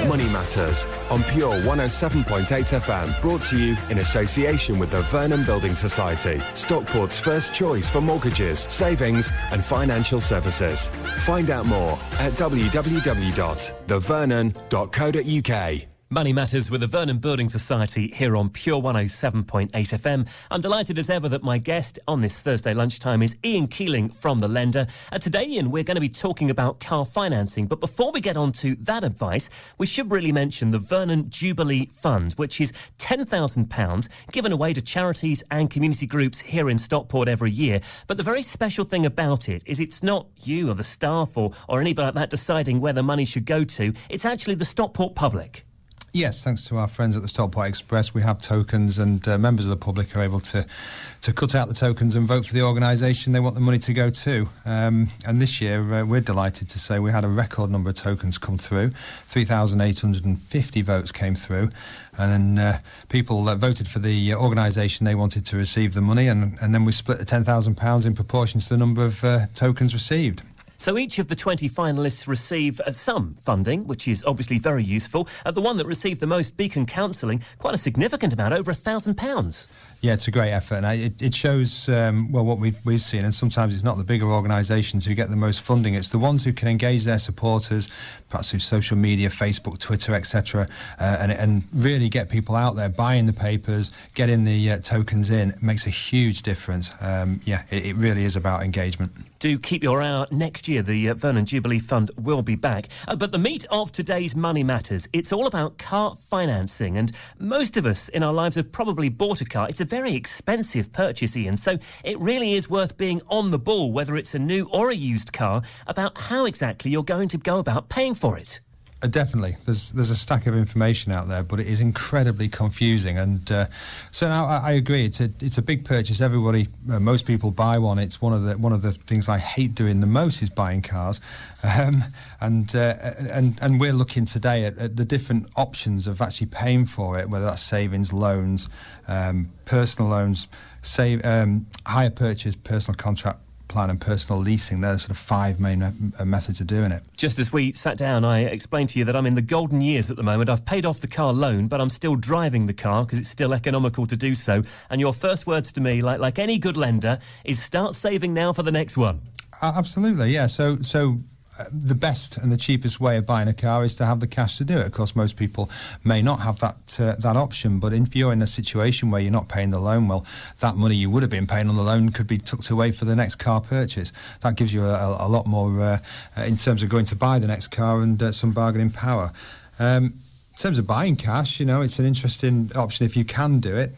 Money Matters on Pure 107.8 FM, brought to you in association with the Vernon Building Society, Stockport's first choice for mortgages, savings and financial services. Find out more at www.thevernon.co.uk. Money Matters with the Vernon Building Society here on Pure 107.8 FM. I'm delighted as ever that my guest on this Thursday lunchtime is Ian Keeling from The Lender. Today, Ian, we're going to be talking about car financing. But before we get on to that advice, we should really mention the Vernon Jubilee Fund, which is £10,000 given away to charities and community groups here in Stockport every year. But the very special thing about it is it's not you or the staff or anybody like that deciding where the money should go to. It's actually the Stockport public. Yes, thanks to our friends at the Stockport Express, we have tokens, and members of the public are able to cut out the tokens and vote for the organisation they want the money to go to. And this year, we're delighted to say we had a record number of tokens come through. 3,850 votes came through, and then people voted for the organisation they wanted to receive the money, and then we split the £10,000 in proportion to the number of tokens received. So each of the 20 finalists receive some funding, which is obviously very useful. The one that received the most, Beacon Counselling, quite a significant amount, over £1,000. Yeah, it's a great effort, and it shows what we've seen. And sometimes it's not the bigger organisations who get the most funding; it's the ones who can engage their supporters, perhaps through social media, Facebook, Twitter, etc., and really get people out there buying the papers, getting the tokens in. It makes a huge difference. It really is about engagement. Do keep your eye out next year. The Vernon Jubilee Fund will be back. But the meat of today's Money Matters, it's all about car financing. And most of us in our lives have probably bought a car. It's a very expensive purchase, Ian. So it really is worth being on the ball, whether it's a new or a used car, about how exactly you're going to go about paying for it. Definitely. There's a stack of information out there, but it is incredibly confusing. And so now I agree. It's a big purchase. Everybody, most people buy one. It's one of the things I hate doing the most is buying cars. And we're looking today at the different options of actually paying for it, whether that's savings, loans, personal loans, hire purchase, personal contract plan and personal leasing. They're sort of five main methods of doing it. Just as we sat down, I explained to you that I'm in the golden years at the moment. I've paid off the car loan, but I'm still driving the car because it's still economical to do so. And your first words to me, like any good lender, is start saving now for the next one. Absolutely, yeah. So the best and the cheapest way of buying a car is to have the cash to do it. Of course, most people may not have that option, but if you're in a situation where you're not paying the loan, well, that money you would have been paying on the loan could be tucked away for the next car purchase. That gives you a lot more in terms of going to buy the next car and some bargaining power. In terms of buying cash, it's an interesting option if you can do it.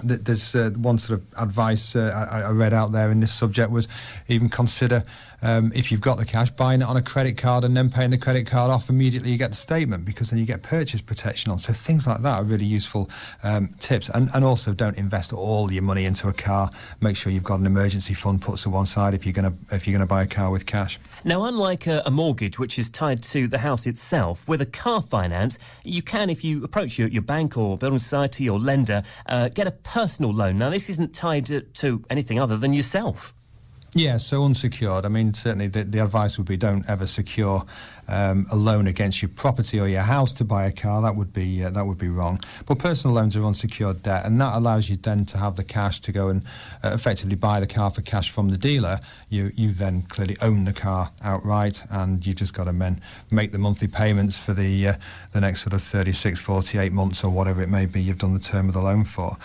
There's one sort of advice I read out there in this subject was even consider, if you've got the cash, buying it on a credit card and then paying the credit card off immediately you get the statement, because then you get purchase protection on. So things like that are really useful tips. And also don't invest all your money into a car. Make sure you've got an emergency fund put to one side if you're gonna buy a car with cash. Now, unlike a mortgage, which is tied to the house itself, with a car finance, you can, if you approach your bank or building society or lender, get a personal loan. Now, this isn't tied to anything other than yourself. Yeah, so unsecured. I mean, certainly the advice would be don't ever secure a loan against your property or your house to buy a car. That would be wrong. But personal loans are unsecured debt, and that allows you then to have the cash to go and effectively buy the car for cash from the dealer. You then clearly own the car outright, and you've just got to then make the monthly payments for the next sort of 36, 48 months or whatever it may be you've done the term of the loan for.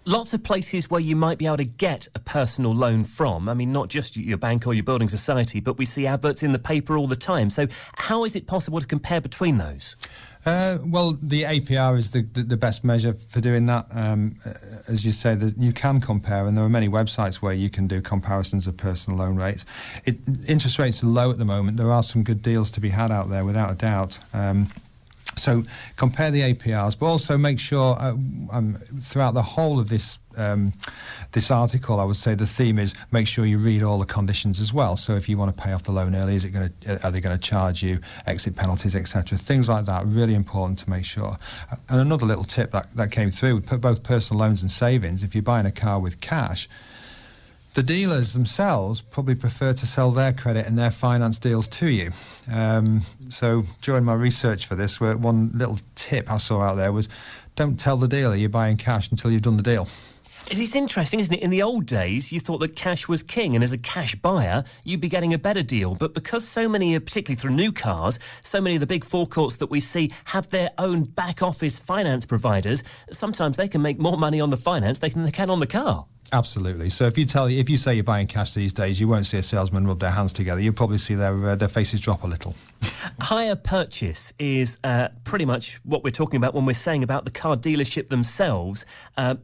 Lots of places where you might be able to get a personal loan from. I mean, not just your bank or your building society, but we see adverts in the paper all the time. So how is it possible to compare between those? Well, the APR is the best measure for doing that. As you say, you can compare, and there are many websites where you can do comparisons of personal loan rates. Interest rates are low at the moment. There are some good deals to be had out there, without a doubt. So compare the APRs, but also make sure throughout the whole of this article, I would say the theme is make sure you read all the conditions as well. So if you want to pay off the loan early, are they going to charge you exit penalties, etc. Things like that, really important to make sure. And another little tip that came through, both personal loans and savings, if you're buying a car with cash, The dealers themselves probably prefer to sell their credit and their finance deals to you. So during my research for this, one little tip I saw out there was, don't tell the dealer you're buying cash until you've done the deal. It is interesting, isn't it? In the old days, you thought that cash was king, and as a cash buyer, you'd be getting a better deal. But because so many, particularly through new cars, so many of the big forecourts that we see have their own back-office finance providers, sometimes they can make more money on the finance than they can on the car. Absolutely. So if you say you're buying cash these days, you won't see a salesman rub their hands together. You'll probably see their faces drop a little. Hire purchase is pretty much what we're talking about when we're saying about the car dealership themselves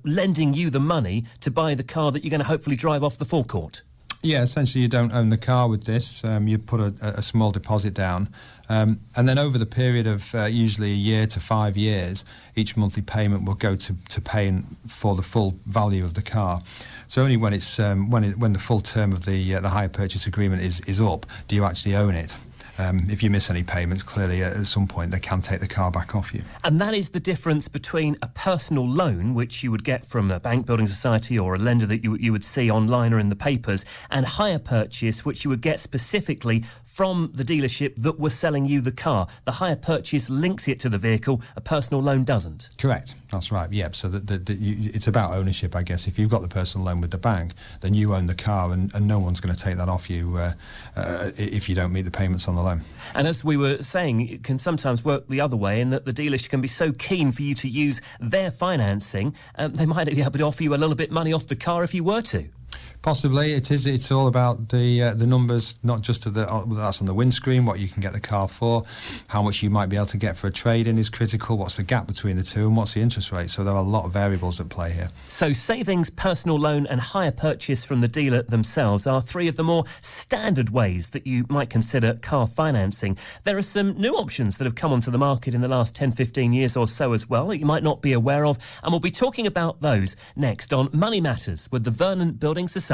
lending you the money to buy the car that you're going to hopefully drive off the forecourt. Yeah, essentially you don't own the car with this. You put a small deposit down. And then over the period of usually a year to 5 years, each monthly payment will go to paying for the full value of the car. So only when it's when the full term of the hire purchase agreement is up do you actually own it. If you miss any payments, clearly at some point they can take the car back off you. And that is the difference between a personal loan, which you would get from a bank, building society, or a lender that you would see online or in the papers, and hire purchase, which you would get specifically from the dealership that was selling you the car. The hire purchase links it to the vehicle, a personal loan doesn't. Correct, that's right, yeah. So it's about ownership, I guess. If you've got the personal loan with the bank, then you own the car and no one's going to take that off you if you don't meet the payments on the loan. And as we were saying, it can sometimes work the other way in that the dealership can be so keen for you to use their financing, they might be able to offer you a little bit money off the car if you were to. Possibly, it is. It's all about the numbers, not just of that's on the windscreen, what you can get the car for, how much you might be able to get for a trade-in is critical, what's the gap between the two, and what's the interest rate. So there are a lot of variables at play here. So savings, personal loan and hire purchase from the dealer themselves are three of the more standard ways that you might consider car financing. There are some new options that have come onto the market in the last 10, 15 years or so as well that you might not be aware of, and we'll be talking about those next on Money Matters with the Vernon Building Society.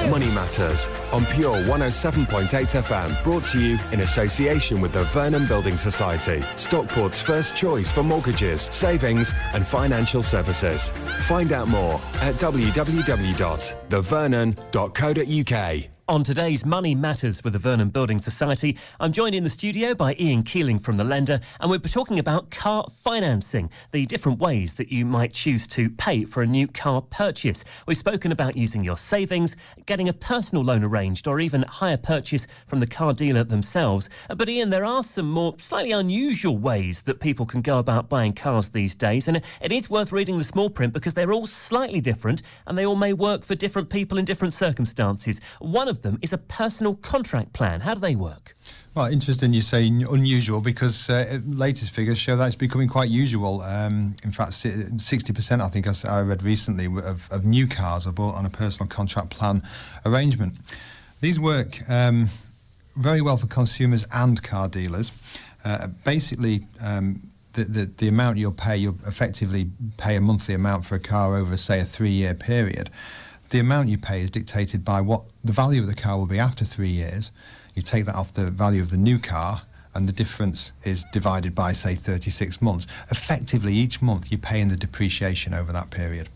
Money Matters on Pure 107.8 FM, brought to you in association with the Vernon Building Society, Stockport's first choice for mortgages, savings and financial services. Find out more at www.thevernon.co.uk. On today's Money Matters with the Vernon Building Society, I'm joined in the studio by Ian Keeling from the lender, and we're talking about car financing, the different ways that you might choose to pay for a new car purchase. We've spoken about using your savings, getting a personal loan arranged, or even hire purchase from the car dealer themselves. But Ian, there are some more slightly unusual ways that people can go about buying cars these days, and it is worth reading the small print because they're all slightly different and they all may work for different people in different circumstances. One of them is a personal contract plan. How do they work? Well, interesting you say unusual because latest figures show that it's becoming quite usual. In fact, 60%, I think I read recently, of new cars are bought on a personal contract plan arrangement. These work very well for consumers and car dealers. Basically, the amount you'll effectively pay a monthly amount for a car over, say, a 3-year period. The amount you pay is dictated by what the value of the car will be after 3 years. You take that off the value of the new car, and the difference is divided by, say, 36 months. Effectively, each month you're paying the depreciation over that period.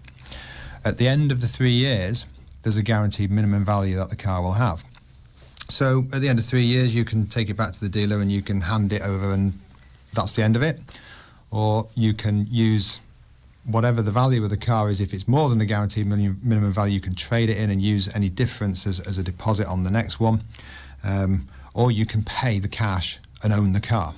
At the end of the 3 years, there's a guaranteed minimum value that the car will have. So at the end of 3 years, you can take it back to the dealer and you can hand it over and that's the end of it. Or you can use whatever the value of the car is. If it's more than the guaranteed minimum value, you can trade it in and use any difference as a deposit on the next one. Or you can pay the cash and own the car.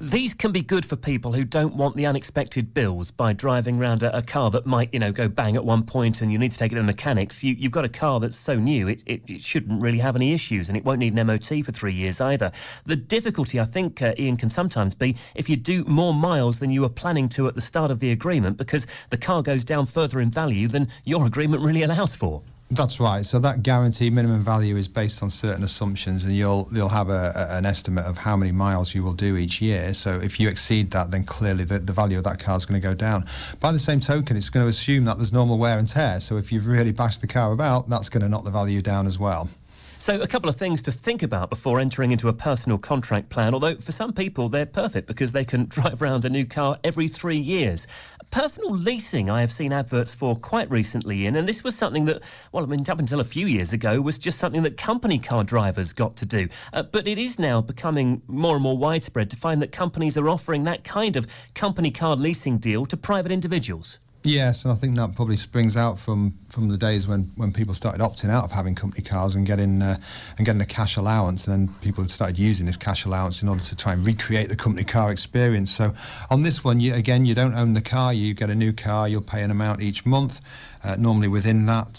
These can be good for people who don't want the unexpected bills by driving around a car that might, go bang at one point and you need to take it to the mechanics. You've got a car that's so new, it shouldn't really have any issues and it won't need an MOT for 3 years either. The difficulty, I think, Ian, can sometimes be if you do more miles than you were planning to at the start of the agreement because the car goes down further in value than your agreement really allows for. That's right. So that guaranteed minimum value is based on certain assumptions, and you'll have an estimate of how many miles you will do each year. So if you exceed that, then clearly the value of that car is going to go down. By the same token, it's going to assume that there's normal wear and tear. So if you've really bashed the car about, that's going to knock the value down as well. So a couple of things to think about before entering into a personal contract plan, although for some people they're perfect because they can drive around a new car every 3 years. Personal leasing, I have seen adverts for quite recently, and this was something that, well, I mean, up until a few years ago, was just something that company car drivers got to do. But it is now becoming more and more widespread to find that companies are offering that kind of company car leasing deal to private individuals. Yes, and I think that probably springs out from the days when people started opting out of having company cars and getting a cash allowance, and then people started using this cash allowance in order to try and recreate the company car experience. So on this one, you don't own the car, you get a new car, you'll pay an amount each month. Normally within that,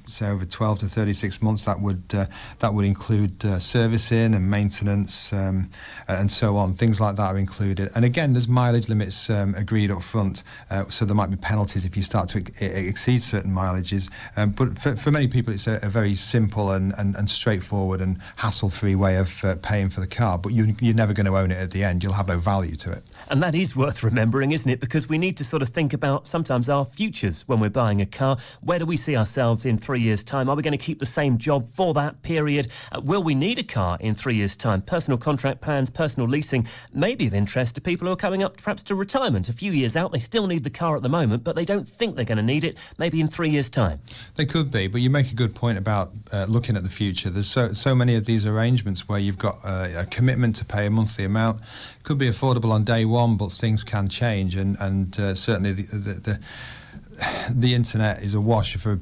say over 12 to 36 months, that would include servicing and maintenance and so on. Things like that are included. And again, there's mileage limits agreed up front, so there might be penalties if you start to exceed certain mileages. But for many people, it's a very simple and straightforward and hassle-free way of paying for the car. But you're never going to own it at the end. You'll have no value to it. And that is worth remembering, isn't it? Because we need to sort of think about sometimes our futures when we're buying a car. Where do we see ourselves in 3 years' time? Are we going to keep the same job for that period? Will we need a car in 3 years' time? Personal contract plans, personal leasing may be of interest to people who are coming up perhaps to retirement. A few years out, they still need the car at the moment, but they don't think they're going to need it maybe in 3 years' time. They could be, but you make a good point about looking at the future. There's so many of these arrangements where you've got a commitment to pay a monthly amount. Could be affordable on day one, but things can change, and certainly the internet is awash for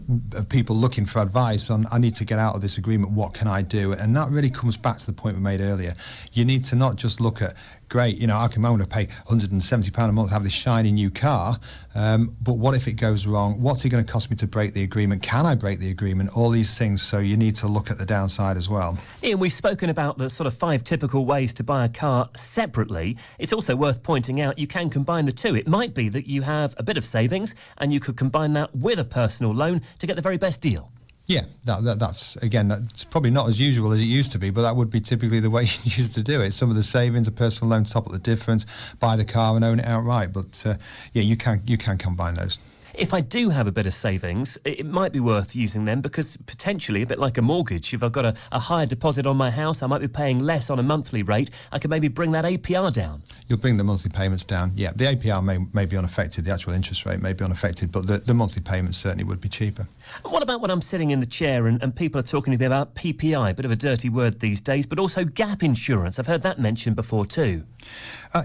people looking for advice on, I need to get out of this agreement, what can I do? And that really comes back to the point we made earlier. You need to not just look at, great, I'm going to pay £170 a month to have this shiny new car, but what if it goes wrong? What's it going to cost me to break the agreement? Can I break the agreement? All these things, so you need to look at the downside as well. Ian, we've spoken about the sort of 5 typical ways to buy a car separately. It's also worth pointing out you can combine the two. It might be that you have a bit of savings and you could combine that with a personal loan to get the very best deal. Yeah, that's probably not as usual as it used to be, but that would be typically the way you used to do it. Some of the savings, a personal loan top up the difference, buy the car and own it outright. But you can combine those. If I do have a bit of savings, it might be worth using them because potentially, a bit like a mortgage, if I've got a higher deposit on my house, I might be paying less on a monthly rate. I could maybe bring that APR down. You'll bring the monthly payments down. Yeah, the APR may be unaffected, the actual interest rate may be unaffected, but the monthly payments certainly would be cheaper. What about when I'm sitting in the chair and people are talking to me about PPI, a bit of a dirty word these days, but also gap insurance? I've heard that mentioned before too.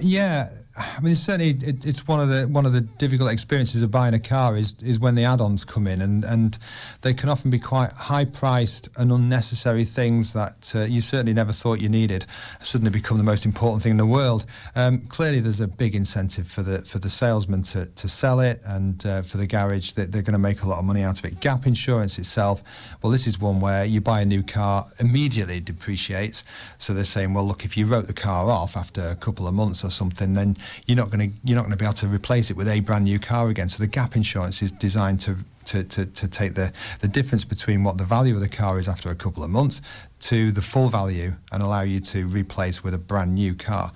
Yeah, I mean, certainly it's one of the difficult experiences of buying a car is when the add-ons come in, and they can often be quite high-priced and unnecessary things that you certainly never thought you needed suddenly become the most important thing in the world. Clearly, there's a big incentive for the salesman to sell it, and for the garage that they're going to make a lot of money out of it. Gap insurance itself, well, this is one where you buy a new car, immediately it depreciates. So they're saying, well, look, if you wrote the car off after a couple of months or something, then you're not going to be able to replace it with a brand new car again. So the gap insurance is designed to take the difference between what the value of the car is after a couple of months to the full value and allow you to replace with a brand new car.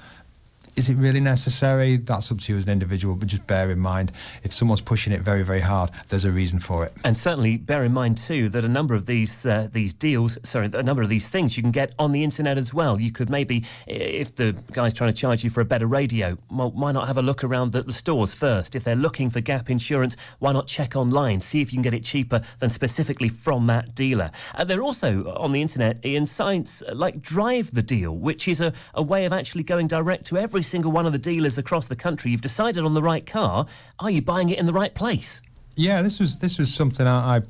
Is it really necessary? That's up to you as an individual, but just bear in mind, if someone's pushing it very, very hard, there's a reason for it. And certainly bear in mind too that a number of these deals, a number of these things you can get on the internet as well. You could maybe, if the guy's trying to charge you for a better radio, well, why not have a look around the stores first? If they're looking for gap insurance, why not check online, see if you can get it cheaper than specifically from that dealer. They're also on the internet, Ian, sites like Drive the Deal, which is a way of actually going direct to every single one of the dealers across the country. You've decided on the right car. Are you buying it in the right place? Yeah, this was something I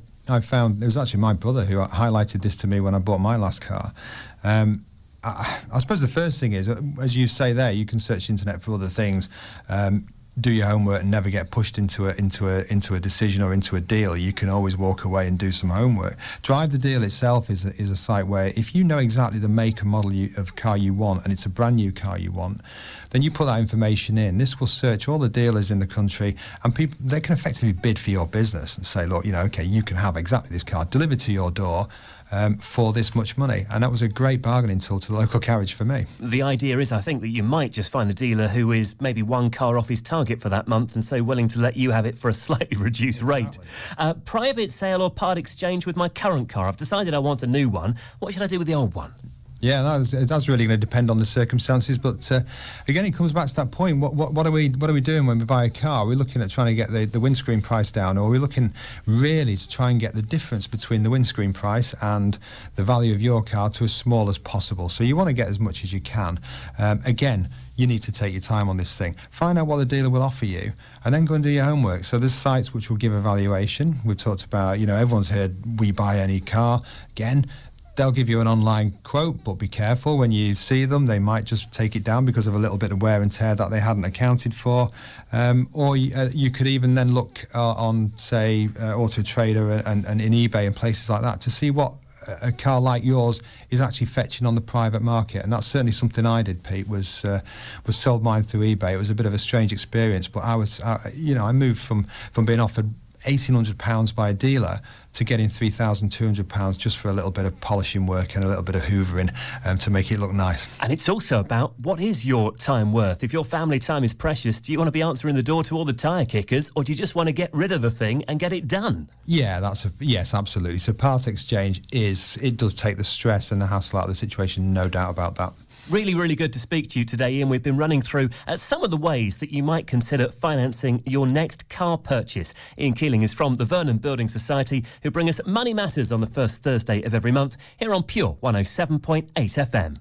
found. It was actually my brother who highlighted this to me when I bought my last car. I suppose the first thing is, as you say there, you can search the internet for other things. Do your homework and never get pushed into a decision or into a deal. You can always walk away and do some homework. Drive the Deal itself is a site where if you know exactly the make and model of car you want, and it's a brand new car you want, then you put that information in. This will search all the dealers in the country, and people, they can effectively bid for your business and say, look, okay, you can have exactly this car delivered to your door for this much money. And that was a great bargaining tool to the local garage for me. The idea is, I think, that you might just find a dealer who is maybe one car off his target for that month and so willing to let you have it for a slightly reduced rate. Private sale or part exchange with my current car. I've decided I want a new one. What should I do with the old one? Yeah, that's really going to depend on the circumstances. But again, it comes back to that point. What are we doing when we buy a car? Are we looking at trying to get the windscreen price down, or are we looking really to try and get the difference between the windscreen price and the value of your car to as small as possible? So you want to get as much as you can. Again, you need to take your time on this thing. Find out what the dealer will offer you, and then go and do your homework. So there's sites which will give a valuation. We've talked about, everyone's heard We Buy Any Car. Again, they'll give you an online quote, but be careful when you see them. They might just take it down because of a little bit of wear and tear that they hadn't accounted for. Or you could even then look on, say, Auto Trader and in eBay and places like that to see what a car like yours is actually fetching on the private market. And that's certainly something I did, Pete, was sold mine through eBay. It was a bit of a strange experience, but I moved from being offered £1,800 by a dealer to getting £3,200 just for a little bit of polishing work and a little bit of hoovering to make it look nice. And it's also about, what is your time worth? If your family time is precious, do you want to be answering the door to all the tyre kickers, or do you just want to get rid of the thing and get it done? Yeah, yes, absolutely. So part exchange it does take the stress and the hassle out of the situation, no doubt about that. Really, really good to speak to you today, Ian. We've been running through some of the ways that you might consider financing your next car purchase. Ian Keeling is from the Vernon Building Society, who bring us Money Matters on the first Thursday of every month here on Pure 107.8 FM.